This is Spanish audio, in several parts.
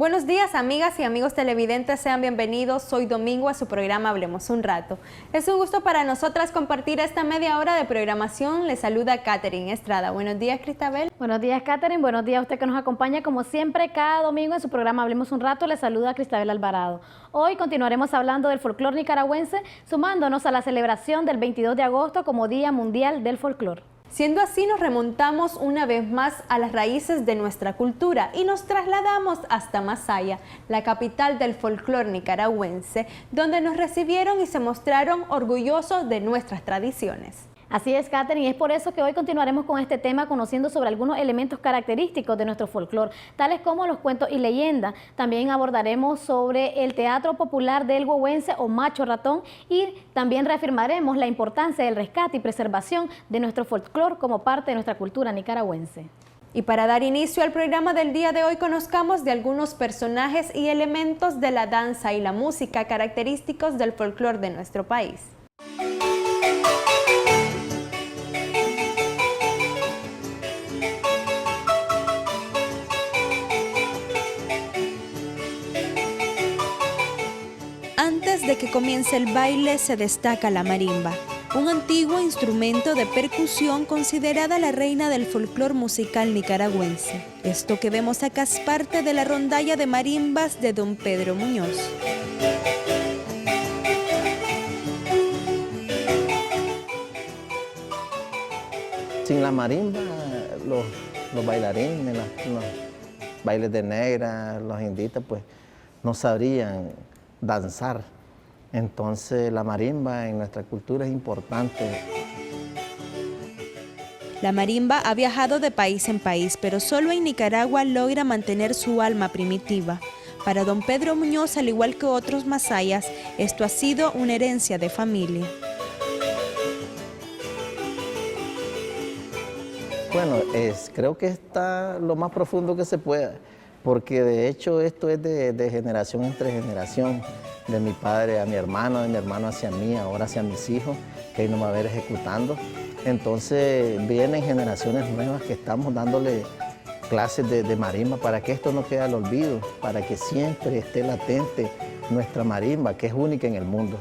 Buenos días, amigas y amigos televidentes, sean bienvenidos. Soy Domingo a su programa Hablemos un Rato. Es un gusto para nosotras compartir esta media hora de programación. Les saluda Catherine Estrada. Buenos días, Cristabel. Buenos días, Catherine. Buenos días a usted que nos acompaña como siempre cada domingo en su programa Hablemos un Rato. Les saluda Cristabel Alvarado. Hoy continuaremos hablando del folclor nicaragüense, sumándonos a la celebración del 22 de agosto como Día Mundial del Folclor. Siendo así, nos remontamos una vez más a las raíces de nuestra cultura y nos trasladamos hasta Masaya, la capital del folclor nicaragüense, donde nos recibieron y se mostraron orgullosos de nuestras tradiciones. Así es, Catherine, y es por eso que hoy continuaremos con este tema conociendo sobre algunos elementos característicos de nuestro folclor, tales como los cuentos y leyendas. También abordaremos sobre el teatro popular del huehuense o macho ratón y también reafirmaremos la importancia del rescate y preservación de nuestro folclor como parte de nuestra cultura nicaragüense. Y para dar inicio al programa del día de hoy, conozcamos de algunos personajes y elementos de la danza y la música característicos del folclor de nuestro país. Antes de que comience el baile se destaca la marimba, un antiguo instrumento de percusión considerada la reina del folclor musical nicaragüense. Esto que vemos acá es parte de la rondalla de marimbas de don Pedro Muñoz. Sin la marimba, los bailarines, los bailes de negra, los inditas, pues no sabrían danzar. Entonces la marimba en nuestra cultura es importante. La marimba ha viajado de país en país, pero solo en Nicaragua logra mantener su alma primitiva. Para don Pedro Muñoz, al igual que otros masayas, esto ha sido una herencia de familia. Bueno, creo que está lo más profundo que se pueda, porque de hecho esto es de generación entre generación, de mi padre a mi hermano, de mi hermano hacia mí, ahora hacia mis hijos, que ahí nos va a ver ejecutando. Entonces vienen generaciones nuevas que estamos dándole clases de marimba para que esto no quede al olvido, para que siempre esté latente nuestra marimba, que es única en el mundo.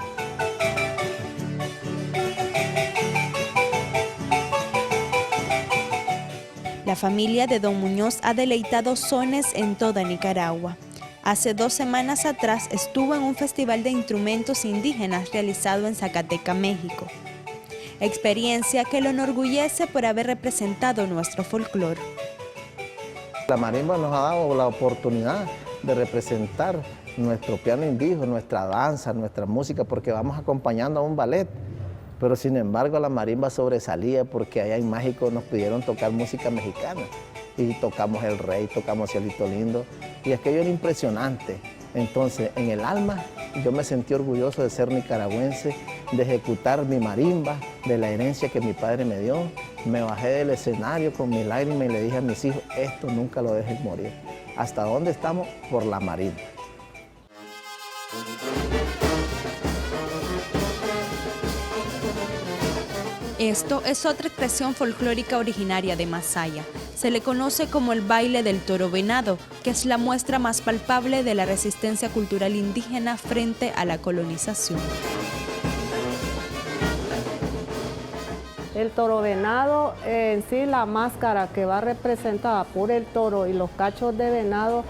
La familia de don Muñoz ha deleitado sones en toda Nicaragua. Hace 2 semanas atrás estuvo en un festival de instrumentos indígenas realizado en Zacatecas, México. Experiencia que lo enorgullece por haber representado nuestro folclore. La marimba nos ha dado la oportunidad de representar nuestro piano indígena, nuestra danza, nuestra música, porque vamos acompañando a un ballet. Pero sin embargo la marimba sobresalía porque allá en México nos pidieron tocar música mexicana. Y tocamos El Rey, tocamos Cielito Lindo, y aquello era impresionante. Entonces, en el alma, yo me sentí orgulloso de ser nicaragüense, de ejecutar mi marimba, de la herencia que mi padre me dio. Me bajé del escenario con mis lágrimas y le dije a mis hijos, esto nunca lo dejes morir. ¿Hasta dónde estamos? Por la marimba. Esto es otra expresión folclórica originaria de Masaya. Se le conoce como el baile del toro venado, que es la muestra más palpable de la resistencia cultural indígena frente a la colonización. El toro venado, en sí la máscara que va representada por el toro y los cachos de venado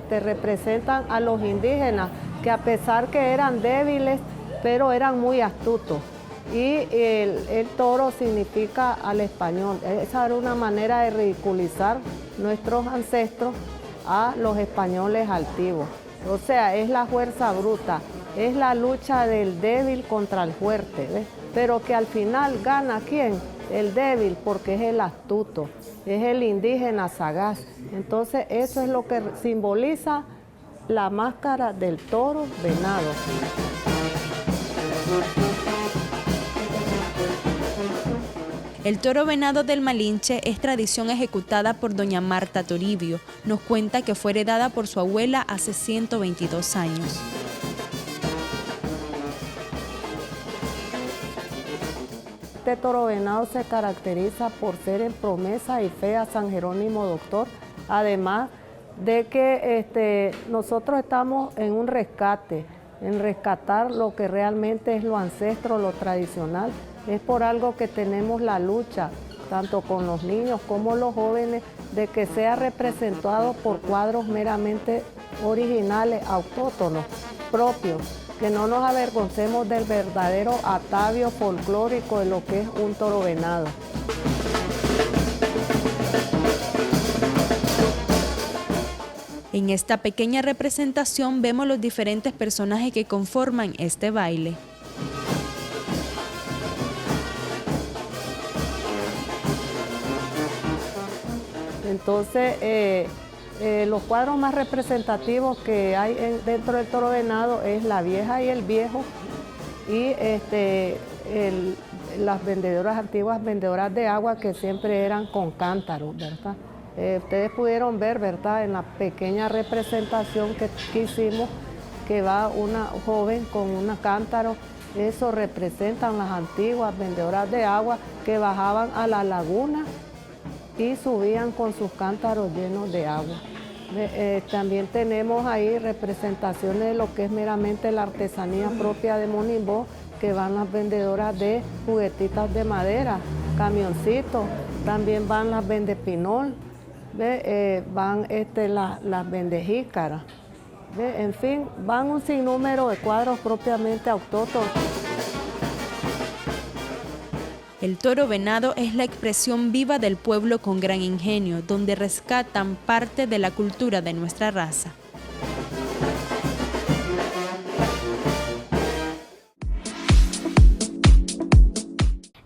representan a los indígenas, que a pesar que eran débiles, pero eran muy astutos. Y el toro significa al español. Esa era una manera de ridiculizar nuestros ancestros a los españoles altivos. O sea, es la fuerza bruta, es la lucha del débil contra el fuerte, ¿ves? Pero que al final gana ¿quién? El débil, porque es el astuto, es el indígena sagaz. Entonces eso es lo que simboliza la máscara del toro venado. El toro venado del Malinche es tradición ejecutada por doña Marta Toribio. Nos cuenta que fue heredada por su abuela hace 122 años. Este toro venado se caracteriza por ser en promesa y fe a San Jerónimo Doctor, además de que nosotros estamos en un rescate, en rescatar lo que realmente es lo ancestro, lo tradicional. Es por algo que tenemos la lucha, tanto con los niños como los jóvenes, de que sea representado por cuadros meramente originales, autóctonos, propios, que no nos avergoncemos del verdadero atavio folclórico de lo que es un toro venado. En esta pequeña representación vemos los diferentes personajes que conforman este baile. Entonces, los cuadros más representativos que hay dentro del toro venado es la vieja y el viejo, y las vendedoras, antiguas vendedoras de agua, que siempre eran con cántaros, ¿verdad? Ustedes pudieron ver, ¿verdad?, en la pequeña representación que hicimos, que va una joven con un cántaro. Eso representan las antiguas vendedoras de agua que bajaban a la laguna y subían con sus cántaros llenos de agua. También tenemos ahí representaciones de lo que es meramente la artesanía propia de Monimbó, que van las vendedoras de juguetitas de madera, camioncitos, también van las vendepinol, van las vendejícaras, en fin, van un sinnúmero de cuadros propiamente autóctonos. El toro venado es la expresión viva del pueblo con gran ingenio, donde rescatan parte de la cultura de nuestra raza.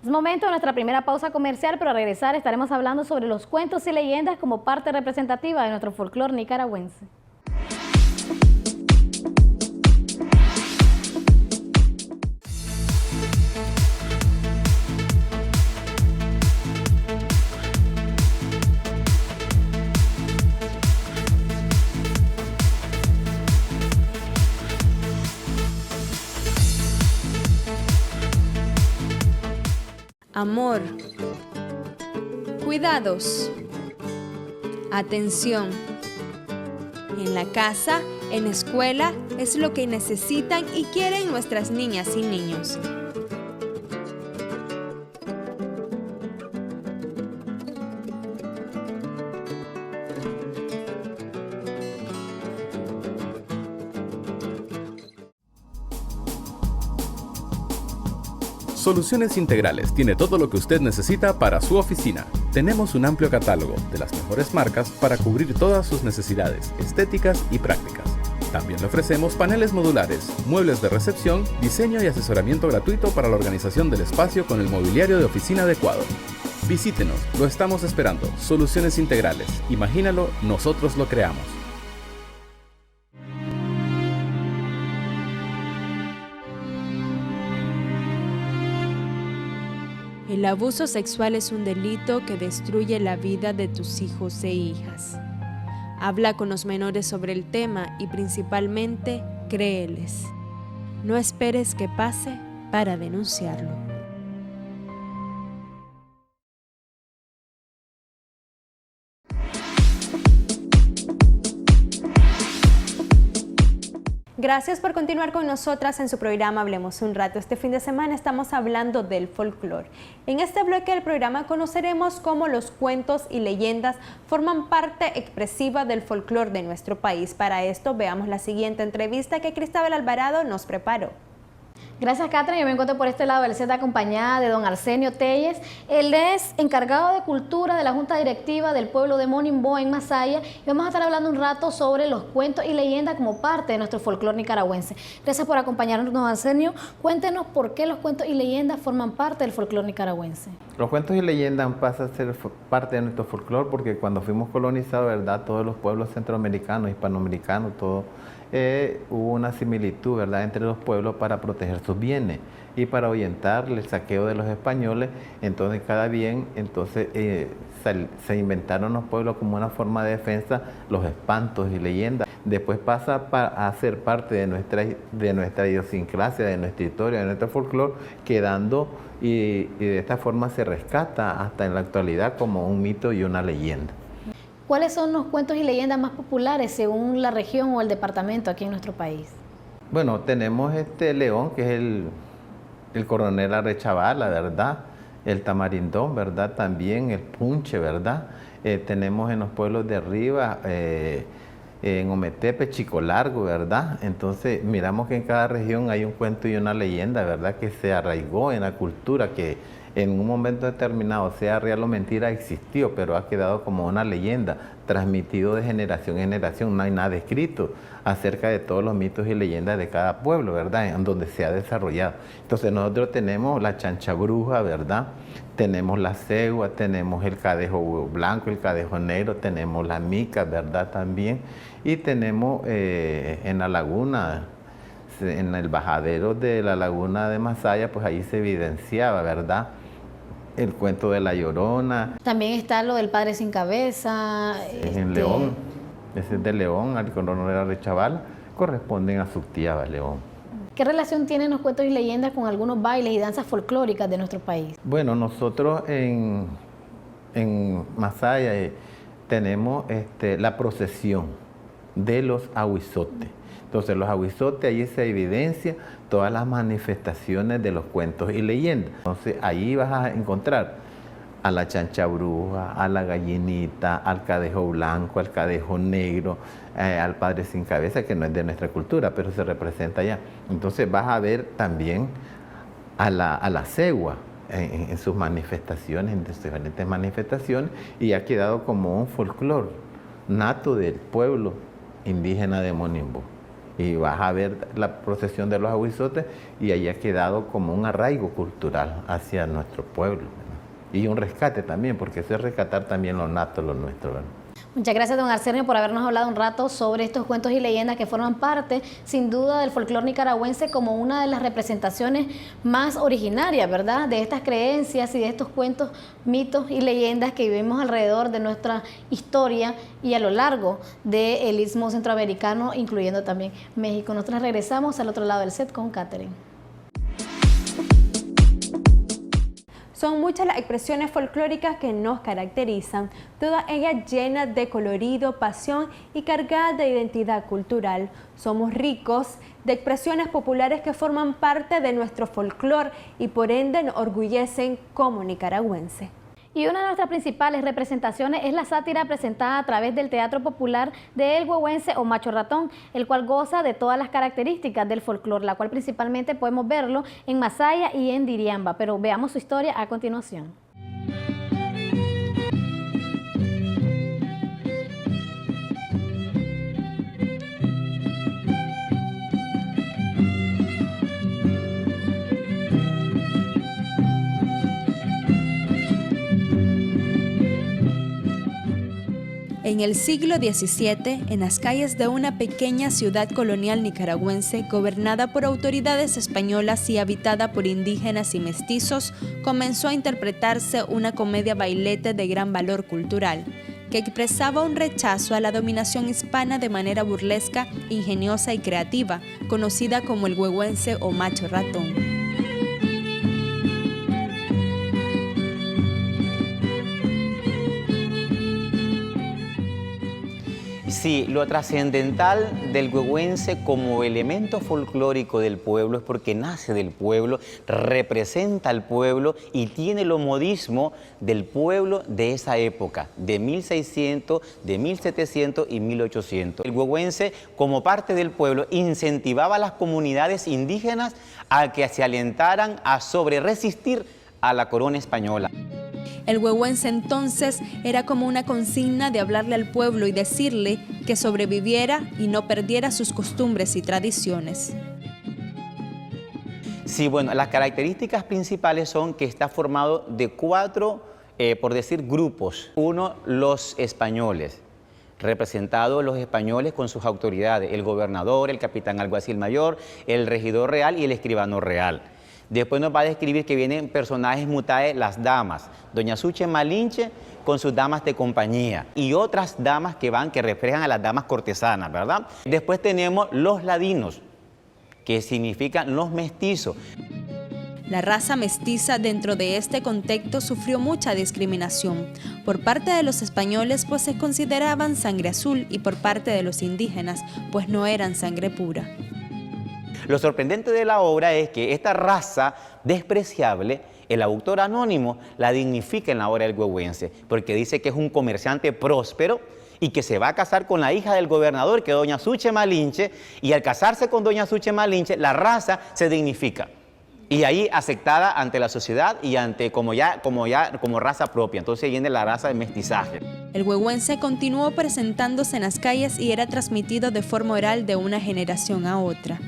Es momento de nuestra primera pausa comercial, pero al regresar estaremos hablando sobre los cuentos y leyendas como parte representativa de nuestro folclore nicaragüense. Amor, cuidados, atención. En la casa, en la escuela, es lo que necesitan y quieren nuestras niñas y niños. Soluciones Integrales tiene todo lo que usted necesita para su oficina. Tenemos un amplio catálogo de las mejores marcas para cubrir todas sus necesidades estéticas y prácticas. También le ofrecemos paneles modulares, muebles de recepción, diseño y asesoramiento gratuito para la organización del espacio con el mobiliario de oficina adecuado. Visítenos, lo estamos esperando. Soluciones Integrales. Imagínalo, nosotros lo creamos. El abuso sexual es un delito que destruye la vida de tus hijos e hijas. Habla con los menores sobre el tema y principalmente créeles. No esperes que pase para denunciarlo. Gracias por continuar con nosotras en su programa Hablemos un rato. Este fin de semana estamos hablando del folclore. En este bloque del programa conoceremos cómo los cuentos y leyendas forman parte expresiva del folclore de nuestro país. Para esto veamos la siguiente entrevista que Cristabel Alvarado nos preparó. Gracias, Catherine. Yo me encuentro por este lado del set acompañada de don Arsenio Telles. Él es encargado de cultura de la Junta Directiva del pueblo de Monimbó en Masaya. Y vamos a estar hablando un rato sobre los cuentos y leyendas como parte de nuestro folclore nicaragüense. Gracias por acompañarnos, don Arsenio. Cuéntenos por qué los cuentos y leyendas forman parte del folclore nicaragüense. Los cuentos y leyendas pasan a ser parte de nuestro folclore porque cuando fuimos colonizados, ¿verdad?, todos los pueblos centroamericanos, hispanoamericanos, todo, hubo una similitud, ¿verdad?, entre los pueblos para proteger sus bienes y para ahuyentar el saqueo de los españoles. Entonces cada bien, se inventaron los pueblos como una forma de defensa, los espantos y leyendas. Después pasa a ser parte de nuestra idiosincrasia, de nuestra historia, de nuestro folclore, quedando y de esta forma se rescata hasta en la actualidad como un mito y una leyenda. ¿Cuáles son los cuentos y leyendas más populares según la región o el departamento aquí en nuestro país? Bueno, tenemos León, que es el coronel Arechavala, ¿verdad? El tamarindón, ¿verdad? También el punche, ¿verdad? Tenemos en los pueblos de arriba, en Ometepe, Chico Largo, ¿verdad? Entonces, miramos que en cada región hay un cuento y una leyenda, ¿verdad? Que se arraigó en la cultura, que en un momento determinado, sea real o mentira, existió, pero ha quedado como una leyenda, transmitido de generación en generación. No hay nada escrito acerca de todos los mitos y leyendas de cada pueblo, ¿verdad? En donde se ha desarrollado. Entonces nosotros tenemos la chancha bruja, ¿verdad? Tenemos la cegua, tenemos el cadejo blanco, el cadejo negro, tenemos la mica, ¿verdad? También. Y tenemos en la laguna, en el bajadero de la laguna de Masaya, pues ahí se evidenciaba, ¿verdad? El cuento de la Llorona. También está lo del padre sin cabeza. En León, ese es de León, al coronel Arechavala, corresponden a Sutiaba, León. ¿Qué relación tienen los cuentos y leyendas con algunos bailes y danzas folclóricas de nuestro país? Bueno, nosotros en Masaya tenemos la procesión de los ahuizotes. Entonces, los ahuizotes, allí se evidencia todas las manifestaciones de los cuentos y leyendas. Entonces, ahí vas a encontrar a la chancha bruja, a la gallinita, al cadejo blanco, al cadejo negro, al padre sin cabeza, que no es de nuestra cultura, pero se representa allá. Entonces, vas a ver también a la cegua en sus manifestaciones, en sus diferentes manifestaciones, y ha quedado como un folclore nato del pueblo indígena de Monimbo. Y vas a ver la procesión de los ahuizotes y ahí ha quedado como un arraigo cultural hacia nuestro pueblo, ¿verdad? Y un rescate también, porque eso es rescatar también lo nato, lo nuestro, ¿verdad? Muchas gracias, don Arsenio, por habernos hablado un rato sobre estos cuentos y leyendas que forman parte, sin duda, del folclore nicaragüense como una de las representaciones más originarias, ¿verdad?, de estas creencias y de estos cuentos, mitos y leyendas que vivimos alrededor de nuestra historia y a lo largo del istmo centroamericano, incluyendo también México. Nosotros regresamos al otro lado del set con Catherine. Son muchas las expresiones folclóricas que nos caracterizan, todas ellas llenas de colorido, pasión y cargadas de identidad cultural. Somos ricos de expresiones populares que forman parte de nuestro folclore y por ende nos orgullecen como nicaragüenses. Y una de nuestras principales representaciones es la sátira presentada a través del teatro popular de El Huehuense o Macho Ratón, el cual goza de todas las características del folclore, la cual principalmente podemos verlo en Masaya y en Diriamba, pero veamos su historia a continuación. En el siglo XVII, en las calles de una pequeña ciudad colonial nicaragüense, gobernada por autoridades españolas y habitada por indígenas y mestizos, comenzó a interpretarse una comedia bailete de gran valor cultural, que expresaba un rechazo a la dominación hispana de manera burlesca, ingeniosa y creativa, conocida como el huehuense o Macho Ratón. Sí, lo trascendental del huehuense como elemento folclórico del pueblo es porque nace del pueblo, representa al pueblo y tiene lo modismo del pueblo de esa época, de 1600, de 1700 y 1800. El huehuense, como parte del pueblo, incentivaba a las comunidades indígenas a que se alentaran a sobreresistir a la corona española. El huehuense entonces era como una consigna de hablarle al pueblo y decirle que sobreviviera y no perdiera sus costumbres y tradiciones. Sí, bueno, las características principales son que está formado de 4, por decir, grupos. Uno, los españoles, representados los españoles con sus autoridades, el gobernador, el capitán alguacil mayor, el regidor real y el escribano real. Después nos va a describir que vienen personajes mutae, las damas, doña Suche Malinche con sus damas de compañía y otras damas que reflejan a las damas cortesanas, ¿verdad? Después tenemos los ladinos, que significan los mestizos. La raza mestiza dentro de este contexto sufrió mucha discriminación por parte de los españoles, pues se consideraban sangre azul, y por parte de los indígenas, pues no eran sangre pura. Lo sorprendente de la obra es que esta raza despreciable, el autor anónimo la dignifica en la obra del huehuense, porque dice que es un comerciante próspero y que se va a casar con la hija del gobernador, que es doña Suche Malinche, y al casarse con doña Suche Malinche, la raza se dignifica. Y ahí aceptada ante la sociedad y ante como raza propia. Entonces viene la raza de mestizaje. El huehuense continuó presentándose en las calles y era transmitido de forma oral de una generación a otra.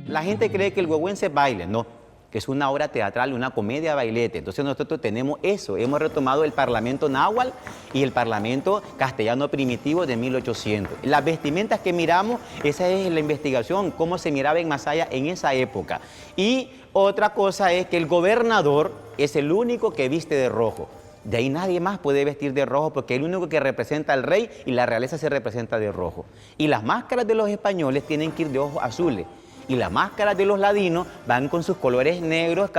La gente cree que el huehuense es baile, no, que es una obra teatral, una comedia bailete. Entonces nosotros tenemos eso, hemos retomado el Parlamento náhuatl y el Parlamento castellano primitivo de 1800. Las vestimentas que miramos, esa es la investigación, cómo se miraba en Masaya en esa época. Y otra cosa es que el gobernador es el único que viste de rojo. De ahí nadie más puede vestir de rojo porque es el único que representa al rey y la realeza se representa de rojo. Y las máscaras de los españoles tienen que ir de ojos azules. Y las máscaras de los ladinos van con sus colores negros,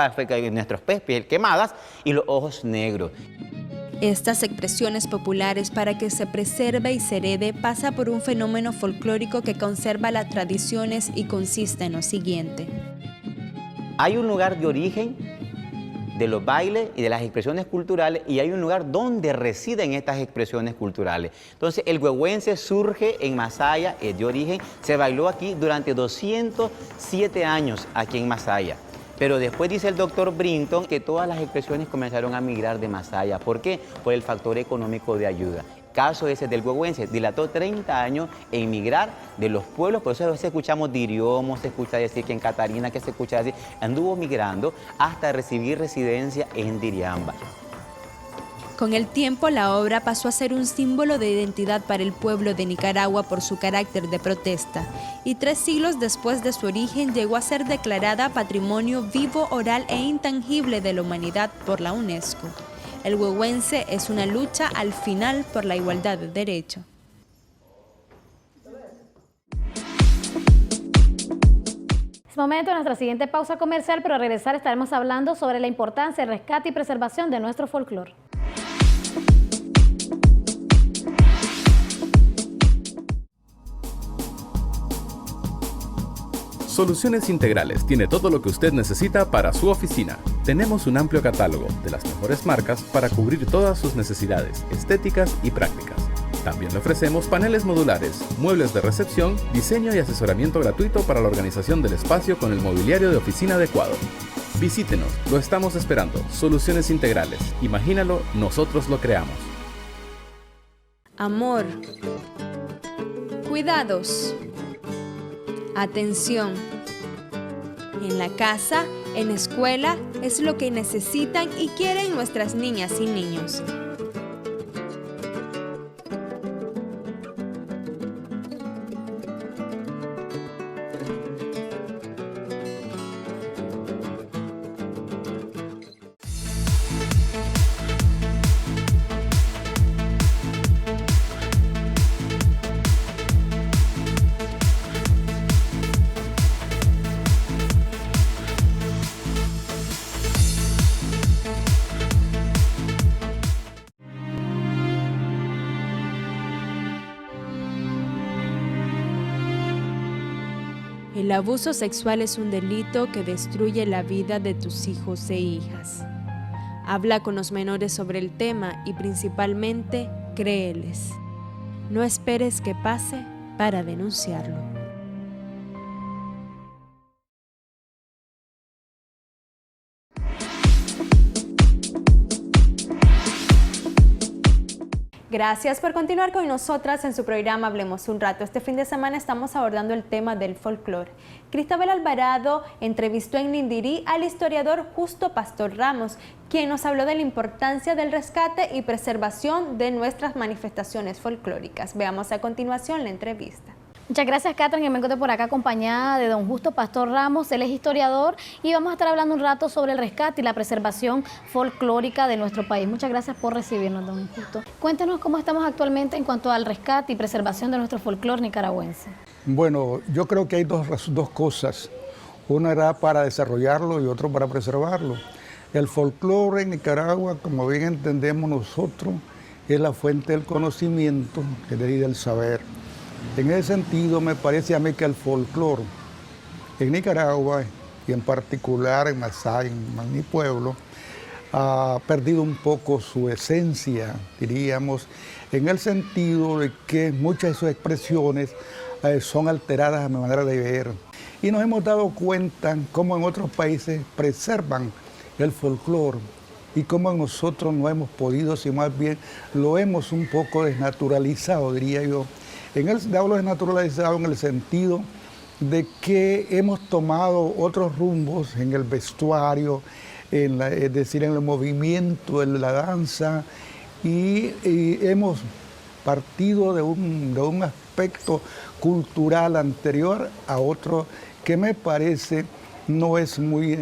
nuestros piel quemadas y los ojos negros. Estas expresiones populares, para que se preserve y se herede, pasa por un fenómeno folclórico que conserva las tradiciones y consiste en lo siguiente. Hay un lugar de origen de los bailes y de las expresiones culturales, y hay un lugar donde residen estas expresiones culturales. Entonces, el huehuense surge en Masaya, es de origen, se bailó aquí durante 207 años aquí en Masaya. Pero después dice el doctor Brinton que todas las expresiones comenzaron a migrar de Masaya. ¿Por qué? Por el factor económico de ayuda. Caso ese del huehuense, dilató 30 años en migrar de los pueblos, por eso a veces escuchamos Diriomo, se escucha decir que en Catarina, que se escucha decir, anduvo migrando hasta recibir residencia en Diriamba. Con el tiempo, la obra pasó a ser un símbolo de identidad para el pueblo de Nicaragua por su carácter de protesta, y 3 siglos después de su origen llegó a ser declarada Patrimonio Vivo, Oral e Intangible de la Humanidad por la UNESCO. El huehuense es una lucha al final por la igualdad de derecho. Es momento de nuestra siguiente pausa comercial, pero al regresar estaremos hablando sobre la importancia, el rescate y preservación de nuestro folclore. Soluciones Integrales tiene todo lo que usted necesita para su oficina. Tenemos un amplio catálogo de las mejores marcas para cubrir todas sus necesidades estéticas y prácticas. También le ofrecemos paneles modulares, muebles de recepción, diseño y asesoramiento gratuito para la organización del espacio con el mobiliario de oficina adecuado. Visítenos, lo estamos esperando. Soluciones Integrales. Imagínalo, nosotros lo creamos. Amor. Cuidados. Atención. En la casa, en la escuela, es lo que necesitan y quieren nuestras niñas y niños. El abuso sexual es un delito que destruye la vida de tus hijos e hijas. Habla con los menores sobre el tema y principalmente créeles. No esperes que pase para denunciarlo. Gracias por continuar con nosotras en su programa Hablemos un rato. Este fin de semana estamos abordando el tema del folclore. Cristabel Alvarado entrevistó en Nindirí al historiador Justo Pastor Ramos, quien nos habló de la importancia del rescate y preservación de nuestras manifestaciones folclóricas. Veamos a continuación la entrevista. Muchas gracias, Catherine, que me encuentro por acá acompañada de don Justo Pastor Ramos. Él es historiador y vamos a estar hablando un rato sobre el rescate y la preservación folclórica de nuestro país. Muchas gracias por recibirnos, don Justo. Cuéntenos cómo estamos actualmente en cuanto al rescate y preservación de nuestro folclore nicaragüense. Bueno, yo creo que hay dos cosas. Uno era para desarrollarlo y otro para preservarlo. El folclore en Nicaragua, como bien entendemos nosotros, es la fuente del conocimiento y del saber. En ese sentido, me parece a mí que el folclore en Nicaragua, y en particular en Masaya, en mi pueblo, ha perdido un poco su esencia, diríamos, en el sentido de que muchas de sus expresiones son alteradas a mi manera de ver. Y nos hemos dado cuenta cómo en otros países preservan el folclore y cómo nosotros no hemos podido, si más bien lo hemos un poco desnaturalizado, diría yo. Hablo desnaturalizado en el sentido de que hemos tomado otros rumbos en el vestuario, es decir, en el movimiento, en la danza, y hemos partido de un aspecto cultural anterior a otro que me parece no es muy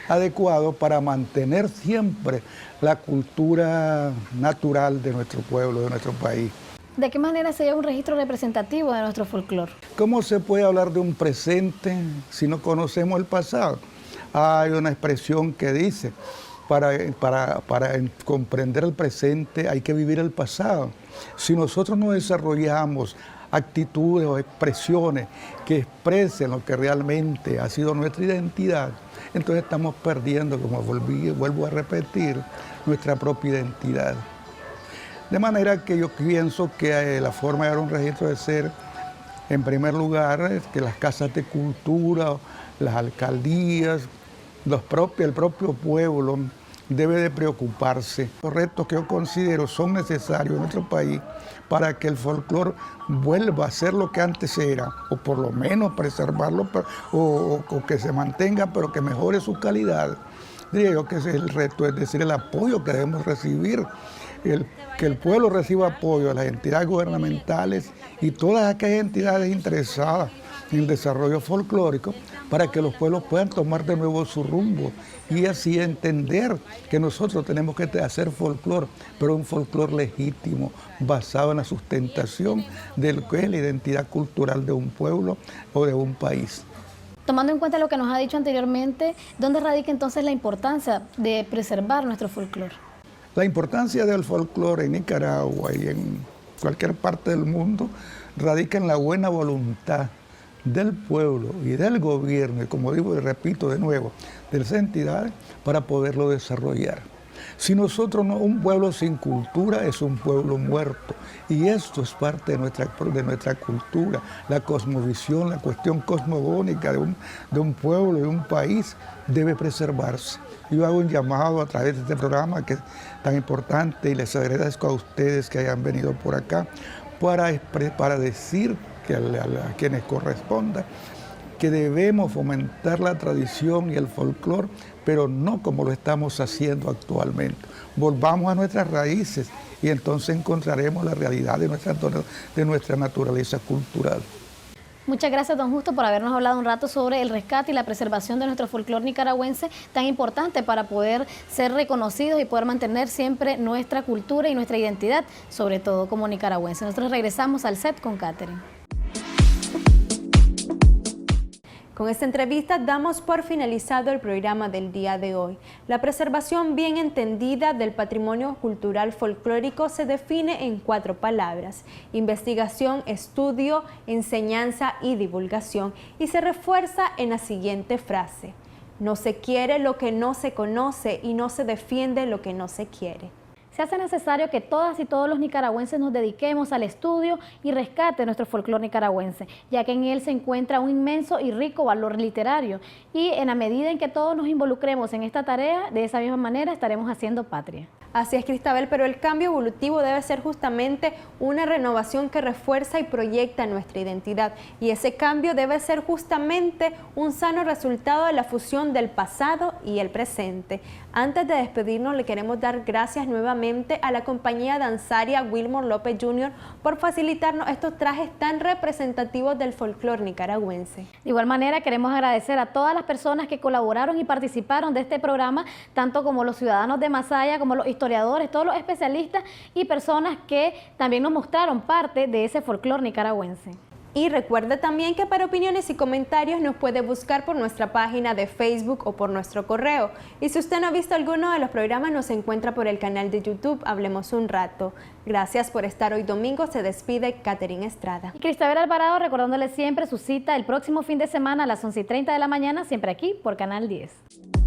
adecuado para mantener siempre la cultura natural de nuestro pueblo, de nuestro país. ¿De qué manera se lleva un registro representativo de nuestro folclore? ¿Cómo se puede hablar de un presente si no conocemos el pasado? Hay una expresión que dice, para comprender el presente hay que vivir el pasado. Si nosotros no desarrollamos actitudes o expresiones que expresen lo que realmente ha sido nuestra identidad, entonces estamos perdiendo, como vuelvo a repetir, nuestra propia identidad. De manera que yo pienso que la forma de dar un registro debe ser, en primer lugar, que las casas de cultura, las alcaldías, el propio pueblo debe de preocuparse. Los retos que yo considero son necesarios en nuestro país para que el folclore vuelva a ser lo que antes era, o por lo menos preservarlo, o que se mantenga, pero que mejore su calidad. Diría yo que ese es el reto, es decir, el apoyo que debemos recibir, que el pueblo reciba apoyo a las entidades gubernamentales y todas aquellas entidades interesadas en el desarrollo folclórico, para que los pueblos puedan tomar de nuevo su rumbo y así entender que nosotros tenemos que hacer folclore, pero un folclore legítimo, basado en la sustentación de lo que es la identidad cultural de un pueblo o de un país. Tomando en cuenta lo que nos ha dicho anteriormente, ¿dónde radica entonces la importancia de preservar nuestro folclore? La importancia del folclore en Nicaragua y en cualquier parte del mundo radica en la buena voluntad del pueblo y del gobierno, y como digo y repito de nuevo, de las entidades, para poderlo desarrollar. Si nosotros no, un pueblo sin cultura es un pueblo muerto, y esto es parte de nuestra cultura, la cosmovisión, la cuestión cosmogónica de un pueblo, de un país, debe preservarse. Yo hago un llamado a través de este programa que es tan importante y les agradezco a ustedes que hayan venido por acá para decir que a quienes corresponda que debemos fomentar la tradición y el folclore, pero no como lo estamos haciendo actualmente. Volvamos a nuestras raíces y entonces encontraremos la realidad de nuestra naturaleza cultural. Muchas gracias, don Justo, por habernos hablado un rato sobre el rescate y la preservación de nuestro folclore nicaragüense, tan importante para poder ser reconocidos y poder mantener siempre nuestra cultura y nuestra identidad, sobre todo como nicaragüenses. Nosotros regresamos al set con Catherine. Con esta entrevista damos por finalizado el programa del día de hoy. La preservación bien entendida del patrimonio cultural folclórico se define en 4 palabras: investigación, estudio, enseñanza y divulgación, y se refuerza en la siguiente frase: no se quiere lo que no se conoce y no se defiende lo que no se quiere. Se hace necesario que todas y todos los nicaragüenses nos dediquemos al estudio y rescate de nuestro folclore nicaragüense, ya que en él se encuentra un inmenso y rico valor literario. Y en la medida en que todos nos involucremos en esta tarea, de esa misma manera estaremos haciendo patria. Así es, Cristabel, pero el cambio evolutivo debe ser justamente una renovación que refuerza y proyecta nuestra identidad. Y ese cambio debe ser justamente un sano resultado de la fusión del pasado y el presente. Antes de despedirnos, le queremos dar gracias nuevamente a la compañía danzaria Wilmore López Jr. por facilitarnos estos trajes tan representativos del folclore nicaragüense. De igual manera, queremos agradecer a todas las personas que colaboraron y participaron de este programa, tanto como los ciudadanos de Masaya, como los historiadores, todos los especialistas y personas que también nos mostraron parte de ese folclore nicaragüense. Y recuerde también que para opiniones y comentarios nos puede buscar por nuestra página de Facebook o por nuestro correo. Y si usted no ha visto alguno de los programas, nos encuentra por el canal de YouTube Hablemos un Rato. Gracias por estar hoy domingo. Se despide Catherine Estrada. Y Cristabel Alvarado recordándole siempre su cita el próximo fin de semana a las 11:30 de la mañana, siempre aquí por Canal 10.